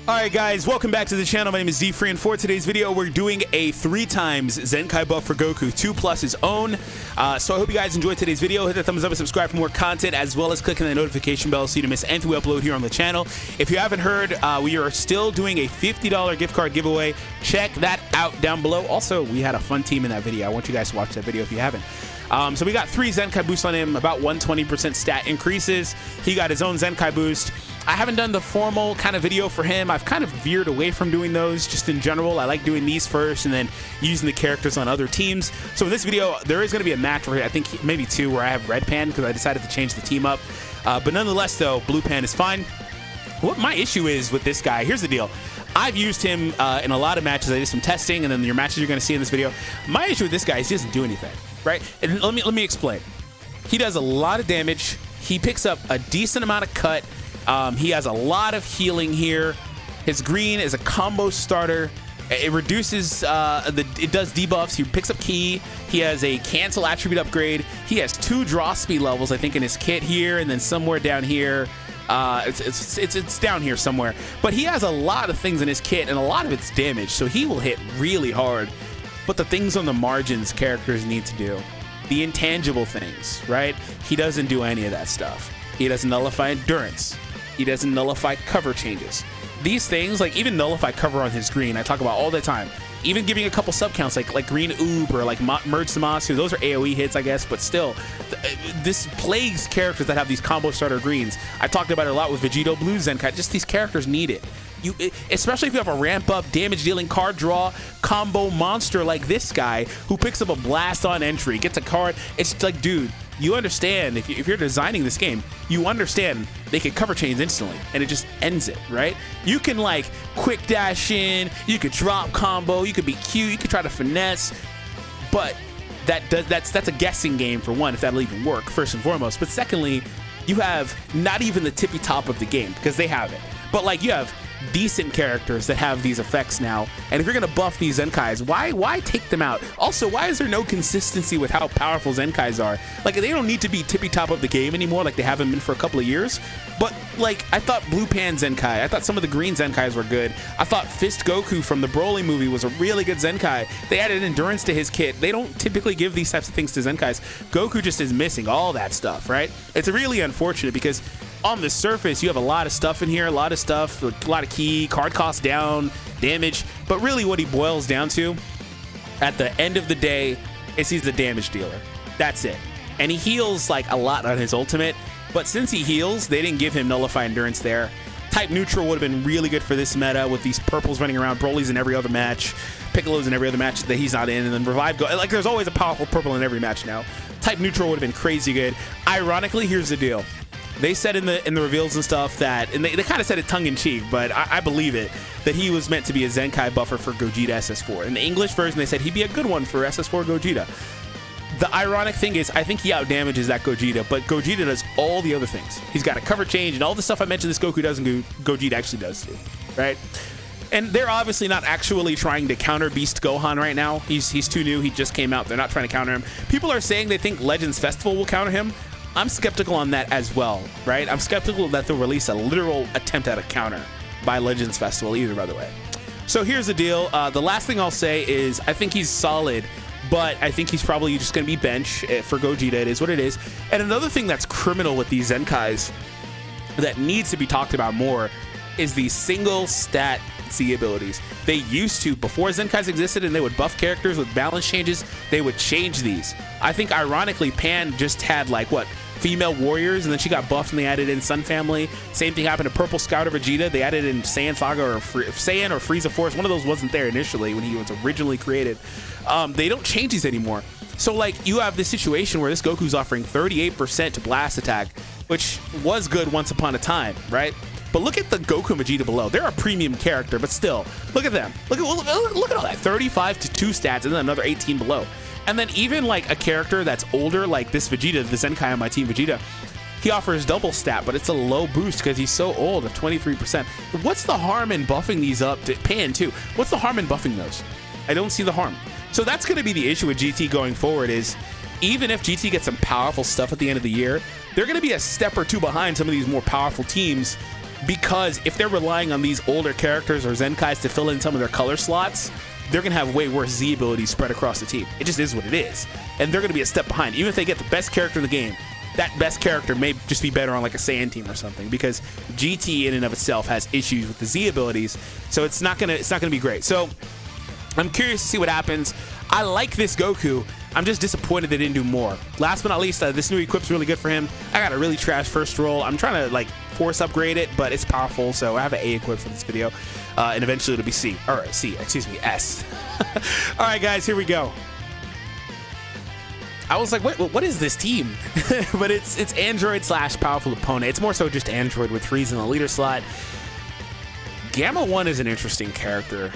Alright guys, welcome back to the channel. My name is DFree, and for today's video we're doing a 3x Zenkai buff for Goku, 2 plus his own. So I hope you guys enjoyed today's video. Hit that thumbs up and subscribe for more content, as well as clicking the notification bell so you don't miss anything we upload here on the channel. If you haven't heard, we are still doing a $50 gift card giveaway. Check that out down below. Also, we had a fun team in that video. I want you guys to watch that video if you haven't. So we got 3 Zenkai boosts on him, about 120% stat increases. He got his own Zenkai boost. I haven't done the formal kind of video for him. I've kind of veered away from doing those just in general. I like doing these first and then using the characters on other teams. So in this video, there is going to be a match where I think maybe 2 where I have Red Pan because I decided to change the team up. But nonetheless, though, Blue Pan is fine. What my issue is with this guy, here's the deal. I've used him in a lot of matches. I did some testing, and then your matches you're going to see in this video. My issue with this guy is he doesn't do anything, right? And let me explain. He does a lot of damage. He picks up a decent amount of cut. He has a lot of healing here. His green is a combo starter. It reduces, it does debuffs. He picks up ki. He has a cancel attribute upgrade. He has 2 draw speed levels, I think, in his kit here, and then somewhere down here. It's down here somewhere. But he has a lot of things in his kit, and a lot of it's damage, so he will hit really hard. But the things on the margins characters need to do, the intangible things, right? He doesn't do any of that stuff. He doesn't nullify endurance. He doesn't nullify cover changes. These things, like even nullify cover on his green, I talk about all the time. Even giving a couple sub counts like green oob or like merge Samasu, those are AoE hits, I guess, but still, this plagues characters that have these combo starter greens. I talked about it a lot with Vegeta Blue Zenkai. Just these characters need it. Especially if you have a ramp up damage dealing card draw combo monster like this guy who picks up a blast on entry, gets a card. It's like, dude, you understand, if you're designing this game, you understand they can cover chains instantly and it just ends it, right? You can like quick dash in, you could drop combo, you could be cute, you could try to finesse, but that's a guessing game for one, if that'll even work, first and foremost. But secondly, you have not even the tippy top of the game, because they have it, but like you have decent characters that have these effects now, and if you're gonna buff these Zenkais, why take them out? Also, why is there no consistency with how powerful Zenkais are? Like, they don't need to be tippy top of the game anymore like they haven't been for a couple of years. But like, I thought Blue Pan Zenkai, I thought some of the green Zenkais were good. I thought Fist Goku from the Broly movie was a really good Zenkai. They added endurance to his kit. They don't typically give these types of things to Zenkais. Goku just is missing all that stuff, right? It's really unfortunate because on the surface, you have a lot of stuff in here, a lot of stuff, a lot of key, card cost down, damage, but really what he boils down to, at the end of the day, is he's the damage dealer. That's it. And he heals like a lot on his ultimate, but since he heals, they didn't give him Nullify Endurance there. Type Neutral would have been really good for this meta with these purples running around, Broly's in every other match, Piccolo's in every other match that he's not in, and then Revive go. Like, there's always a powerful purple in every match now. Type Neutral would have been crazy good. Ironically, here's the deal. They said in the reveals and stuff that, and they kind of said it tongue-in-cheek, but I believe it, that he was meant to be a Zenkai buffer for Gogeta SS4. In the English version, they said he'd be a good one for SS4 Gogeta. The ironic thing is, I think he outdamages that Gogeta, but Gogeta does all the other things. He's got a cover change, and all the stuff I mentioned this Goku doesn't do, Gogeta actually does too, right? And they're obviously not actually trying to counter Beast Gohan right now. He's too new, he just came out, they're not trying to counter him. People are saying they think Legends Festival will counter him. I'm skeptical on that as well, right? I'm skeptical that they'll release a literal attempt at a counter by Legends Festival either, by the way. So here's the deal. The last thing I'll say is I think he's solid, but I think he's probably just going to be bench for Gogeta. It is what it is. And another thing that's criminal with these Zenkais that needs to be talked about more is the single stat Z abilities. They used to, before Zenkais existed and they would buff characters with balance changes, they would change these. I think ironically Pan just had like what, female warriors, and then she got buffed and they added in Sun Family. Same thing happened to Purple Scouter Vegeta. They added in Saiyan Saga or Saiyan or Frieza Force. One of those wasn't there initially when he was originally created. They don't change these anymore. So like, you have this situation where this Goku's offering 38% to blast attack, which was good once upon a time, right? But look at the Goku and Vegeta below. They're a premium character, but still, look at them. Look at all that. 35 to 2 stats, and then another 18 below. And then even like a character that's older, like this Vegeta, the Zenkai on my team, Vegeta, he offers double stat, but it's a low boost because he's so old of 23%. What's the harm in buffing these up to Pan too? What's the harm in buffing those? I don't see the harm. So that's going to be the issue with GT going forward is, even if GT gets some powerful stuff at the end of the year, they're going to be a step or two behind some of these more powerful teams because if they're relying on these older characters or Zenkais to fill in some of their color slots, they're going to have way worse Z abilities spread across the team. It just is what it is. And they're going to be a step behind. Even if they get the best character in the game, that best character may just be better on like a Saiyan team or something, because GT in and of itself has issues with the Z abilities. So it's not going to be great. So I'm curious to see what happens. I like this Goku. I'm just disappointed they didn't do more. Last but not least, this new equip's really good for him. I got a really trash first roll. I'm trying to like force upgrade it, but it's powerful, so I have an A equip for this video, and eventually it'll be C. Or C, excuse me, S. All right, guys, here we go. I was like, what is this team? But it's Android / powerful opponent. It's more so just Android with Freeze in the leader slot. Gamma 1 is an interesting character.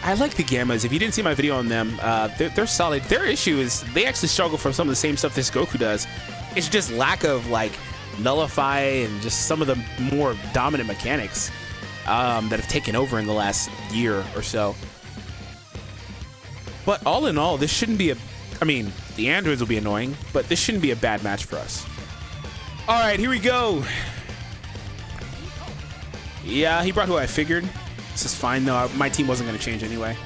I like the Gammas. If you didn't see my video on them, they're solid. Their issue is they actually struggle from some of the same stuff this Goku does. It's just lack of like nullify and just some of the more dominant mechanics that have taken over in the last year or so. But all in all, this shouldn't be I mean, the androids will be annoying, but this shouldn't be a bad match for us. All right, here we go. Yeah, he brought who I figured. This is fine, though. My team wasn't going to change anyway.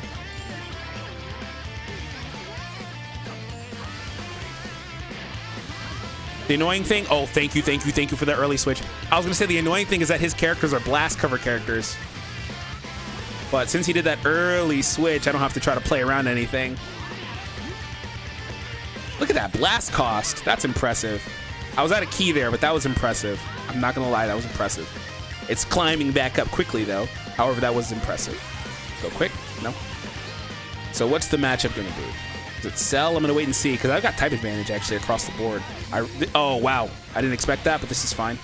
The annoying thing... Oh, thank you for that early switch. I was going to say the annoying thing is that his characters are blast cover characters. But since he did that early switch, I don't have to try to play around anything. Look at that blast cost. That's impressive. I was at a key there, but that was impressive. I'm not going to lie, that was impressive. It's climbing back up quickly, though. However, that was impressive. Go quick? No. So what's the matchup going to be? Is it Cell? I'm going to wait and see, because I've got type advantage, actually, across the board. Oh, wow. I didn't expect that, but this is fine.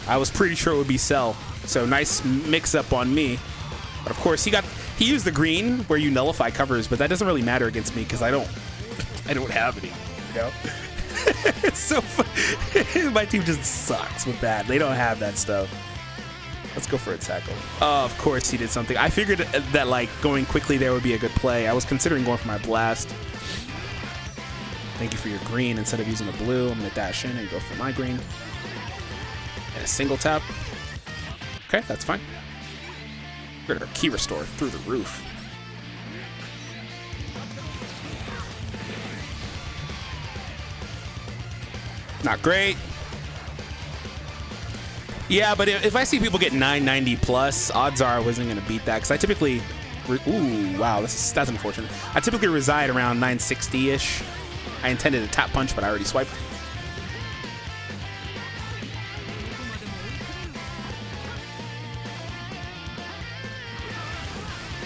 I was pretty sure it would be Cell. So nice mix-up on me. But, of course, he used the green, where you nullify covers, but that doesn't really matter against me, because I don't have any, you know? It's so fun. My team just sucks with that. They don't have that stuff. Let's go for a tackle. Of course he did something. I figured that like going quickly there would be a good play. I was considering going for my blast. Thank you for your green. Instead of using the blue, I'm gonna dash in and go for my green. And a single tap. Okay, that's fine. We're gonna key restore through the roof. Not great. Yeah, but if I see people get 990 plus, odds are I wasn't going to beat that, because I typically... Ooh, wow, that's unfortunate. I typically reside around 960-ish. I intended a tap punch, but I already swiped.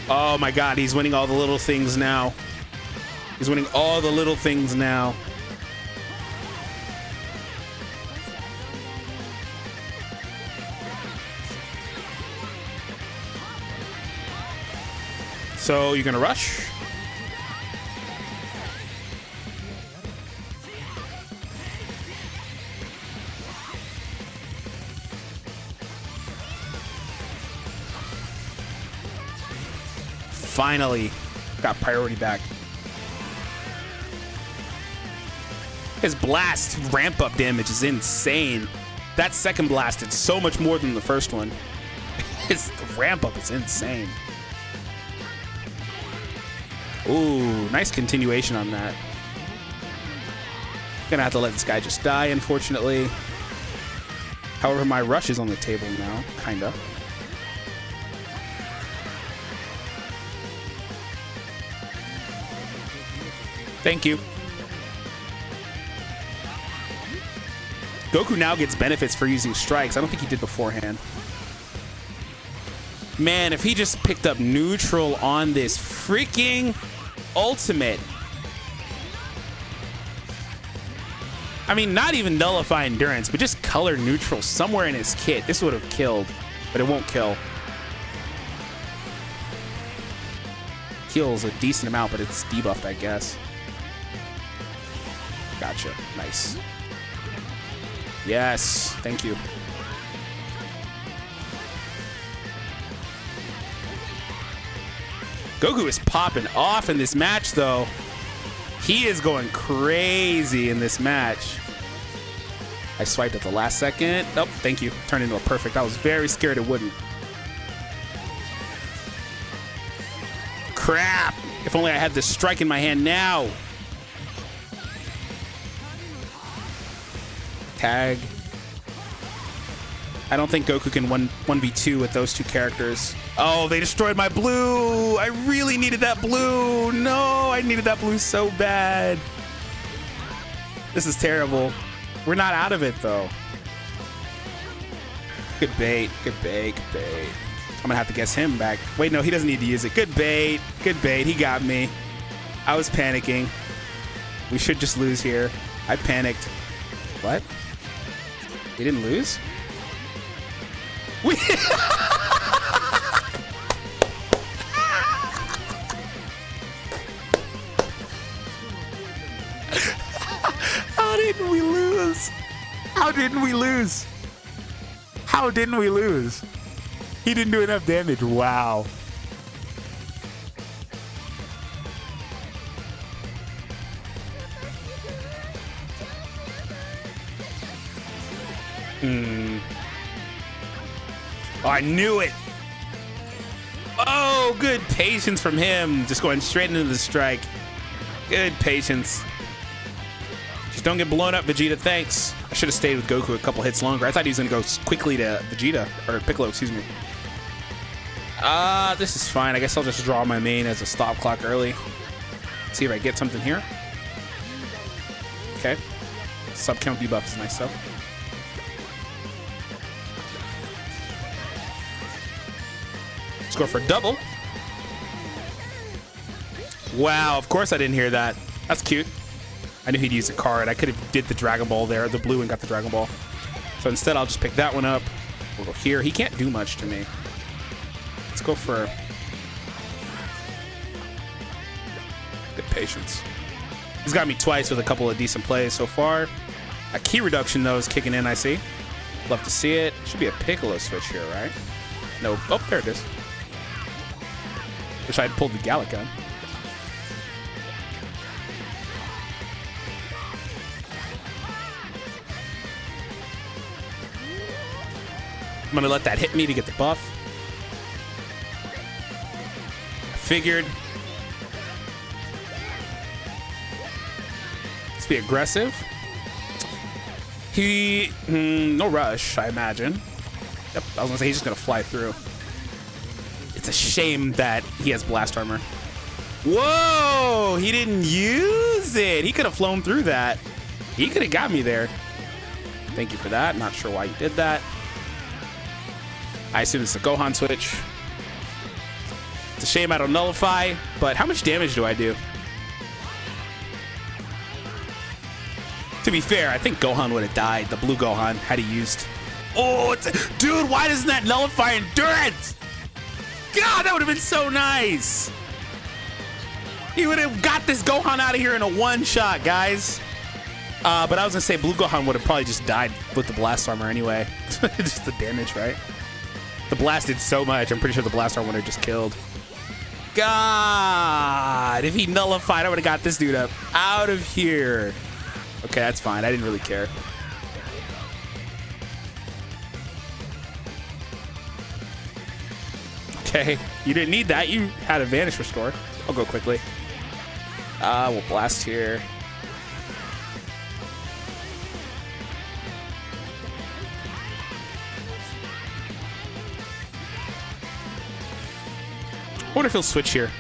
Oh my god, he's winning all the little things now. He's winning all the little things now. So you're gonna rush? Finally got priority back. His blast ramp up damage is insane. That second blast did so much more than the first one. His ramp up is insane. Ooh, nice continuation on that. Gonna have to let this guy just die, unfortunately. However, my rush is on the table now, kinda. Thank you. Goku now gets benefits for using strikes. I don't think he did beforehand. Man, if he just picked up neutral on this freaking ultimate. I mean, not even nullify endurance, but just color neutral somewhere in his kit. This would have killed, but it won't kill. Kills a decent amount, but it's debuffed, I guess. Gotcha. Nice. Yes. Thank you. Goku is popping off in this match, though. He is going crazy in this match. I swiped at the last second. Oh, thank you. Turned into a perfect. I was very scared it wouldn't. Crap! If only I had this strike in my hand now. Tag. I don't think Goku can 1v2 with those two characters. Oh, they destroyed my blue. I really needed that blue. No, I needed that blue so bad. This is terrible. We're not out of it, though. Good bait. Good bait. Good bait. I'm going to have to guess him back. Wait, no, he doesn't need to use it. Good bait. Good bait. He got me. I was panicking. We should just lose here. I panicked. What? We didn't lose? We... How didn't we lose? How didn't we lose? How didn't we lose? He didn't do enough damage. Wow. Oh, I knew it. Oh, good patience from him. Just going straight into the strike. Good patience. Just don't get blown up, Vegeta. Thanks. I should have stayed with Goku a couple hits longer. I thought he was going to go quickly to Vegeta. Or Piccolo, excuse me. This is fine. I guess I'll just draw my main as a stop clock early. See if I get something here. Okay. Sub count debuff is nice, though. Let's go for a double. Wow, of course I didn't hear that. That's cute. I knew he'd use a card. I could have did the Dragon Ball there, the blue, and got the Dragon Ball. So instead, I'll just pick that one up. We'll go here. He can't do much to me. Let's go for good patience. He's got me twice with a couple of decent plays so far. A key reduction, though, is kicking in, I see. Love to see it. Should be a Piccolo switch here, right? No. Oh, there it is. Wish I had pulled the Gallic gun. I'm gonna let that hit me to get the buff. I figured. Let's be aggressive. No rush, I imagine. Yep, I was gonna say he's just gonna fly through. It's a shame that he has blast armor. Whoa, he didn't use it. He could have flown through that. He could have got me there. Thank you for that. Not sure why you did that. I assume it's a Gohan switch. It's a shame I don't nullify, but how much damage do I do? To be fair, I think Gohan would have died. The blue Gohan had he used. Oh, dude, why doesn't that nullify endurance? God, that would have been so nice. He would have got this Gohan out of here in a one-shot, guys. But I was gonna say blue Gohan would have probably just died with the blast armor anyway. Just the damage, right? The blast did so much. I'm pretty sure the blast armor would have just killed. God, if he nullified, I would have got this dude up out of here. Okay, that's fine. I didn't really care. Okay, you didn't need that. You had a Vanish Restore. I'll go quickly. We'll blast here. I wonder if he'll switch here.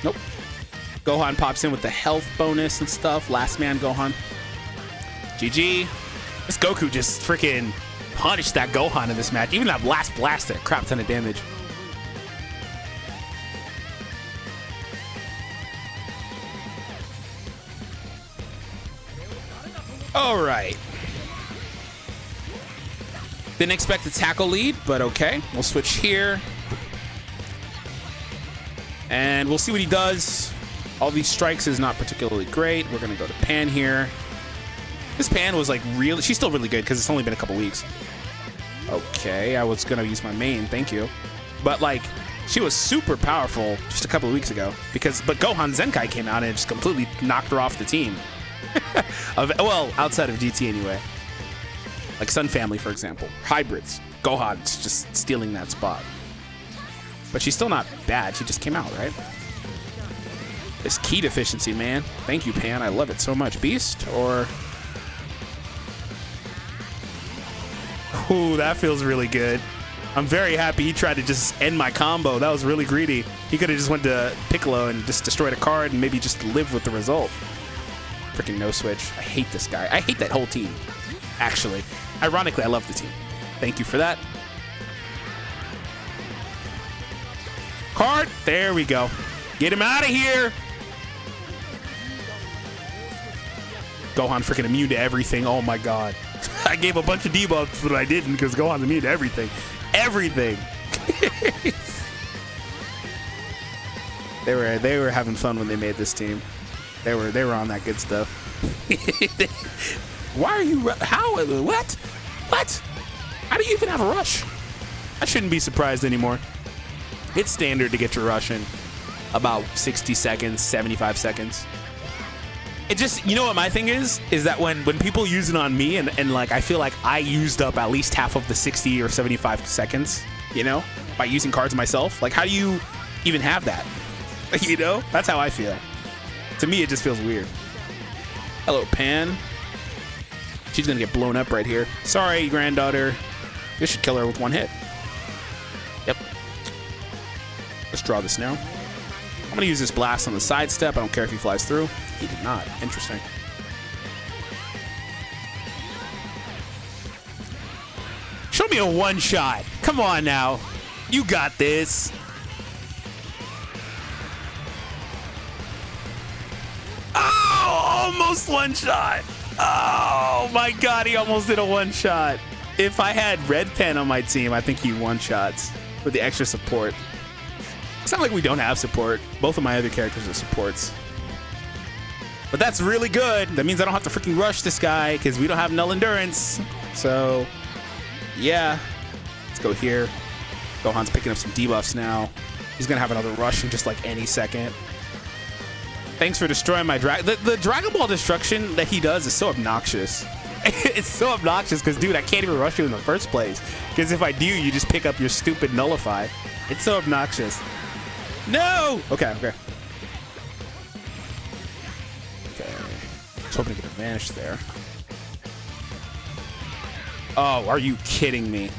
Nope. Gohan pops in with the health bonus and stuff. Last man Gohan. GG. This Goku just freaking punished that Gohan in this match. Even that last blast did a crap ton of damage. All right. Didn't expect a tackle lead, but okay. We'll switch here. And we'll see what he does. All these strikes is not particularly great. We're going to go to Pan here. This Pan was like really... She's still really good because it's only been a couple weeks. Okay, I was going to use my main. Thank you. But like, she was super powerful just a couple of weeks ago. But Gohan ZENKAI came out and it just completely knocked her off the team. Well, outside of GT anyway. Like Sun Family, for example. Hybrids. Gohan's just stealing that spot. But she's still not bad. She just came out, right? This key deficiency, man. Thank you, Pan. I love it so much. Beast or... Ooh, that feels really good. I'm very happy he tried to just end my combo. That was really greedy. He could have just went to Piccolo and just destroyed a card and maybe just lived with the result. Freaking no switch. I hate this guy. I hate that whole team, actually. Ironically, I love the team. Thank you for that. Card. There we go. Get him out of here. Gohan freaking immune to everything. Oh my god. I gave a bunch of debuffs, but I didn't because Gohan's immune to everything. Everything. They were having fun when they made this team. They were on that good stuff. Why are you? How? What? What? How do you even have a rush? I shouldn't be surprised anymore. It's standard to get your rush in about 60 seconds, 75 seconds. It just, you know what my thing is that when people use it on me and like I feel like I used up at least half of the 60 or 75 seconds, you know, by using cards myself. Like, how do you even have that? You know, that's how I feel. To me, it just feels weird. Hello, Pan. She's gonna get blown up right here. Sorry, granddaughter. This should kill her with one hit. Yep. Let's draw this now. I'm gonna use this blast on the side step. I don't care if he flies through. He did not. Interesting. Show me a one shot. Come on now. You got this. Oh, almost one shot. Oh my god, he almost did a one shot. If I had Red Pen on my team, I think he one shots with the extra support. It's not like we don't have support. Both of my other characters are supports. But that's really good. That means I don't have to freaking rush this guy because we don't have null endurance. So, yeah. Let's go here. Gohan's picking up some debuffs now. He's going to have another rush in just like any second. Thanks for destroying my Dragon. The Dragon Ball destruction that he does is so obnoxious. It's so obnoxious because, dude, I can't even rush you in the first place. Because if I do, you just pick up your stupid Nullify. It's so obnoxious. No! Okay, okay. Okay. I was hoping to get a vanish there. Oh, are you kidding me?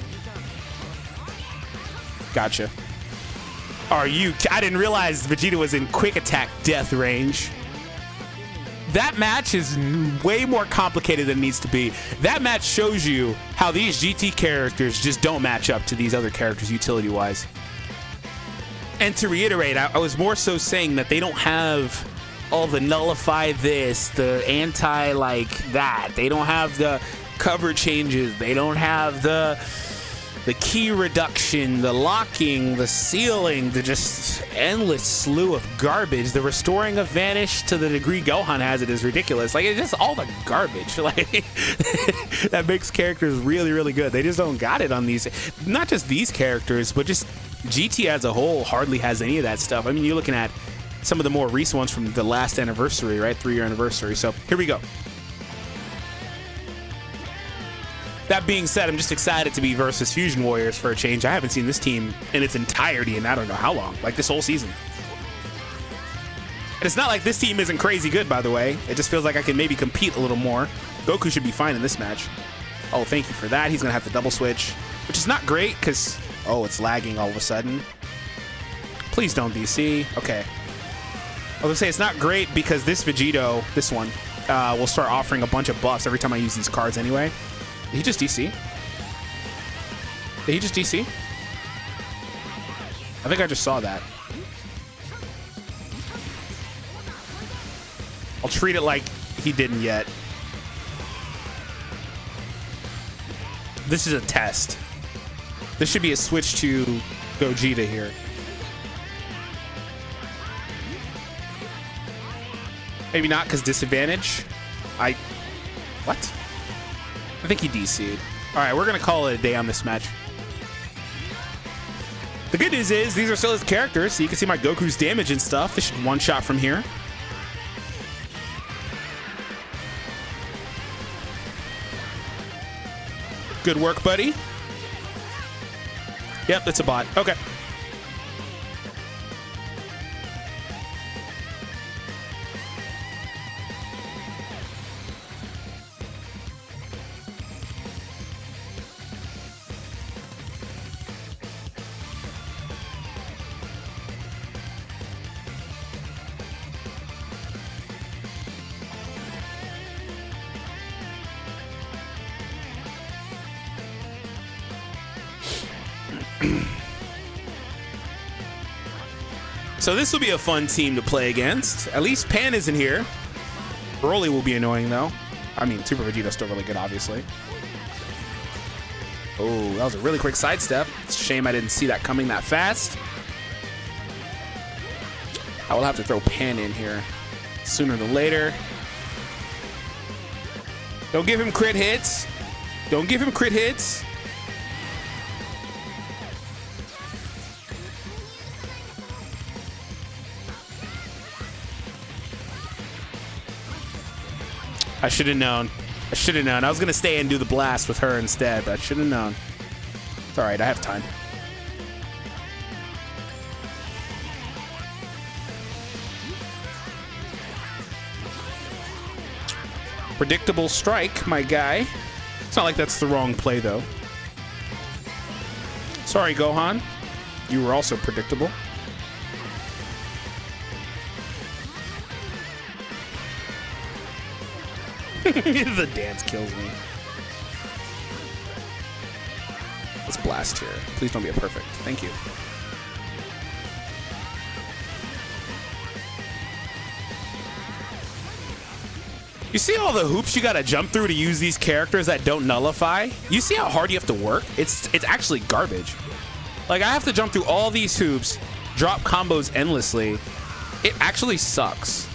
Gotcha. Are you? I didn't realize Vegeta was in quick attack death range. That match is way more complicated than it needs to be. That match shows you how these GT characters just don't match up to these other characters utility-wise. And to reiterate, I was more so saying that they don't have all the nullify this, the anti like that. They don't have the cover changes. They don't have the key reduction, the locking, the sealing, the just endless slew of garbage. The restoring of vanish to the degree Gohan has it is ridiculous. Like, it's just all the garbage. Like, that makes characters really, really good. They just don't got it on these, not just these characters, but just GT as a whole hardly has any of that stuff. I mean, you're looking at some of the more recent ones from the last anniversary, right? 3-year anniversary. So here we go. That being said, I'm just excited to be versus Fusion Warriors for a change. I haven't seen this team in its entirety in I don't know how long, like this whole season. And it's not like this team isn't crazy good, by the way. It just feels like I can maybe compete a little more. Goku should be fine in this match. Oh, thank you for that. He's going to have to double switch, which is not great because, oh, it's lagging all of a sudden. Please don't DC. Okay. I was going to say it's not great because this Vegito, this one, will start offering a bunch of buffs every time I use these cards anyway. Did he just DC? Did he just DC? I think I just saw that. I'll treat it like he didn't yet. This is a test. This should be a switch to Gogeta here. Maybe not because disadvantage. What? I think he DC'd. All right, we're going to call it a day on this match. The good news is these are still his characters, so you can see my Goku's damage and stuff. This should one-shot from here. Good work, buddy. Yep, that's a bot. Okay. So this will be a fun team to play against. At least Pan isn't here. Broly will be annoying, though. I mean, Super Vegeta's still really good, obviously. Oh, that was a really quick sidestep. It's a shame I didn't see that coming that fast. I will have to throw Pan in here sooner than later. Don't give him crit hits. Don't give him crit hits. I should have known. I should have known. I was going to stay and do the blast with her instead, but I should have known. It's all right. I have time. Predictable strike, my guy. It's not like that's the wrong play, though. Sorry, Gohan. You were also predictable. The dance kills me. Let's blast here. Please don't be a perfect. Thank you. You see all the hoops you gotta jump through to use these characters that don't nullify? You see how hard you have to work? It's actually garbage. Like, I have to jump through all these hoops, drop combos endlessly. It actually sucks.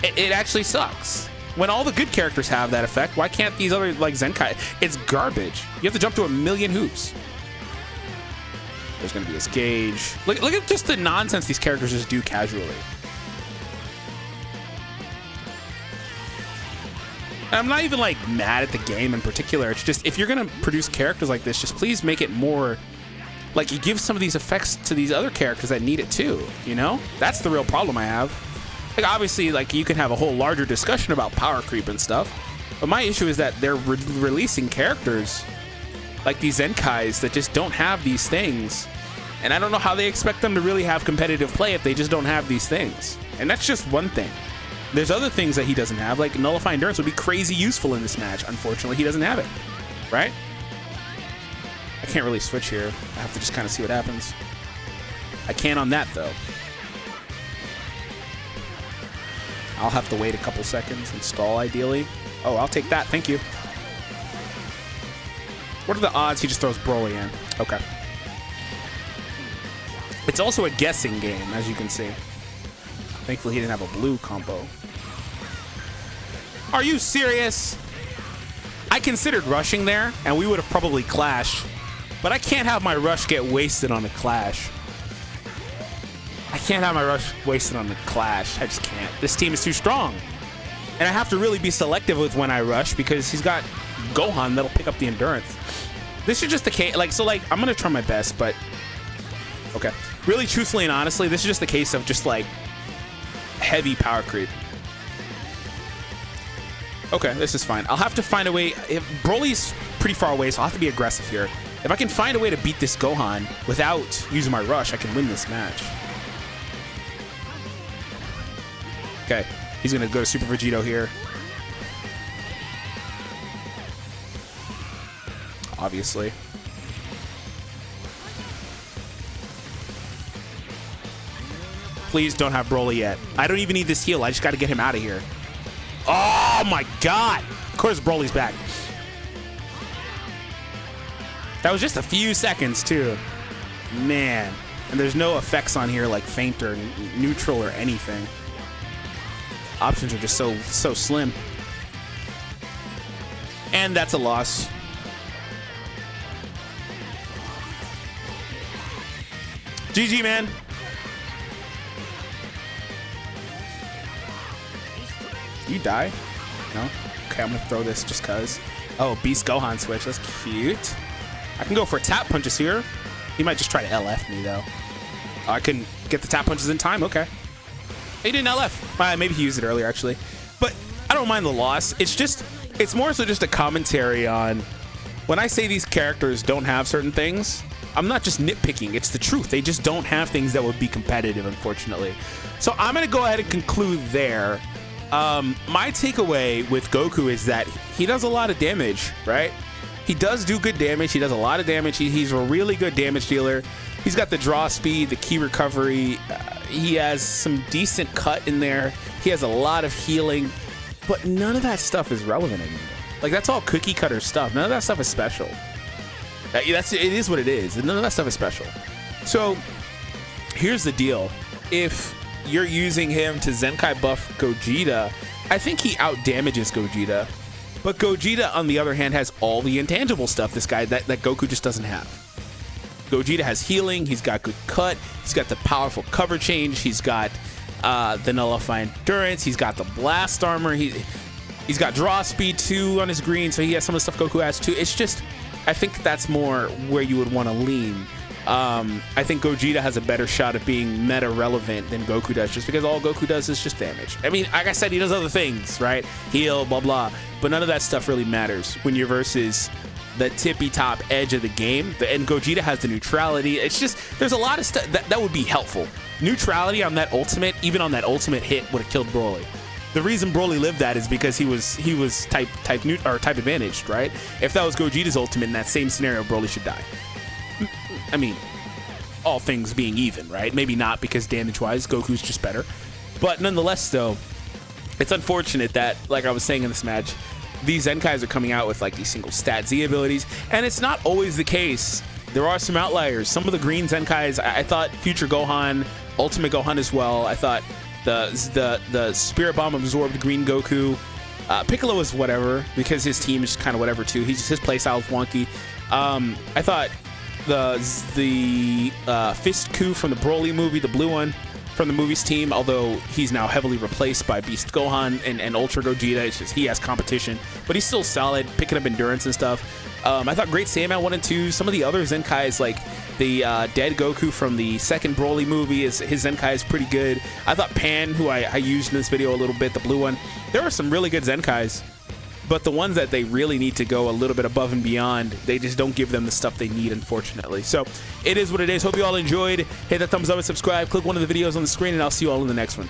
It actually sucks. When all the good characters have that effect, why can't these other, like ZENKAI? It's garbage. You have to jump through a million hoops. There's going to be this gauge. Look at just the nonsense these characters just do casually. And I'm not even, like, mad at the game in particular. It's just, if you're going to produce characters like this, just please make it more... Like, you give some of these effects to these other characters that need it too, you know? That's the real problem I have. Like, obviously, like, you can have a whole larger discussion about power creep and stuff, but my issue is that they're releasing characters like these Zenkais that just don't have these things, and I don't know how they expect them to really have competitive play if they just don't have these things. And that's just one thing. There's other things that he doesn't have, like Nullify Endurance would be crazy useful in this match. Unfortunately, he doesn't have it, right? I can't really switch here. I have to just kind of see what happens. I can on that, though. I'll have to wait a couple seconds and stall, ideally. Oh, I'll take that. Thank you. What are the odds he just throws Broly in? Okay. It's also a guessing game, as you can see. Thankfully, he didn't have a blue combo. Are you serious? I considered rushing there, and we would have probably clashed. But I can't have my rush get wasted on a clash. I can't have my rush wasted on the clash. I just can't. This team is too strong. And I have to really be selective with when I rush because he's got Gohan that'll pick up the endurance. This is just the case. Like, so, like, I'm going to try my best, but... Okay. Really, truthfully and honestly, this is just the case of just, like, heavy power creep. Okay, this is fine. I'll have to find a way... If Broly's pretty far away, so I'll have to be aggressive here. If I can find a way to beat this Gohan without using my rush, I can win this match. Okay, he's going to go to Super Vegeta here. Obviously. Please don't have Broly yet. I don't even need this heal. I just got to get him out of here. Oh my god! Of course Broly's back. That was just a few seconds too. Man. And there's no effects on here like feint or neutral or anything. Options are just so slim. And that's a loss. GG, man. You die? No? Okay, I'm gonna throw this just cuz. Oh, Beast Gohan switch. That's cute. I can go for tap punches here. He might just try to LF me, though. Oh, I couldn't get the tap punches in time. Okay. He didn't LF. Maybe he used it earlier, actually. But I don't mind the loss. It's more so just a commentary on when I say these characters don't have certain things, I'm not just nitpicking. It's the truth. They just don't have things that would be competitive, unfortunately. So I'm going to go ahead and conclude there. My takeaway with Goku is that he does a lot of damage, right? He does do good damage. He does a lot of damage. He's a really good damage dealer. He's got the draw speed, the key recovery. He has some decent cut in there. He has a lot of healing, but none of that stuff is relevant anymore. Like, that's all cookie cutter stuff. None of that stuff is special. It is what it is. None of that stuff is special. So here's the deal. If you're using him to Zenkai buff Gogeta, I think he out damages Gogeta. But Gogeta, on the other hand, has all the intangible stuff that Goku just doesn't have. Gogeta has healing, he's got good cut, he's got the powerful cover change, he's got the nullify endurance, he's got the blast armor, he's got draw speed too on his green, so he has some of the stuff Goku has too. It's just, I think that's more where you would want to lean. I think Gogeta has a better shot at being meta relevant than Goku does, just because all Goku does is just damage. I mean, like I said, he does other things, right? Heal, blah, blah. But none of that stuff really matters when you're versus the tippy top edge of the game. And Gogeta has the neutrality. It's just, there's a lot of stuff that would be helpful. Neutrality on that ultimate, even on that ultimate hit, would have killed Broly. The reason Broly lived that is because he was type advantaged, right? If that was Gogeta's ultimate in that same scenario, Broly should die. I mean, all things being even, right? Maybe not, because damage-wise, Goku's just better. But nonetheless, though, it's unfortunate that, like I was saying in this match, these Zenkais are coming out with like these single stat Z abilities, and it's not always the case. There are some outliers. Some of the green Zenkais, I thought Future Gohan, Ultimate Gohan as well. I thought the Spirit Bomb absorbed green Goku. Piccolo is whatever, because his team is kind of whatever too. His playstyle is wonky. I thought the Fist Coup from the Broly movie, the blue one from the movie's team, although he's now heavily replaced by Beast Gohan and Ultra Gogeta, it's just he has competition, but he's still solid, picking up endurance and stuff. I thought Great Saiyaman 1 and 2, some of the other Zenkais, like the Dead Goku from the second Broly movie, his Zenkai is pretty good. I thought Pan, who I used in this video a little bit, the blue one, there are some really good Zenkais. But the ones that they really need to go a little bit above and beyond, they just don't give them the stuff they need, unfortunately. So it is what it is. Hope you all enjoyed. Hit that thumbs up and subscribe. Click one of the videos on the screen, and I'll see you all in the next one.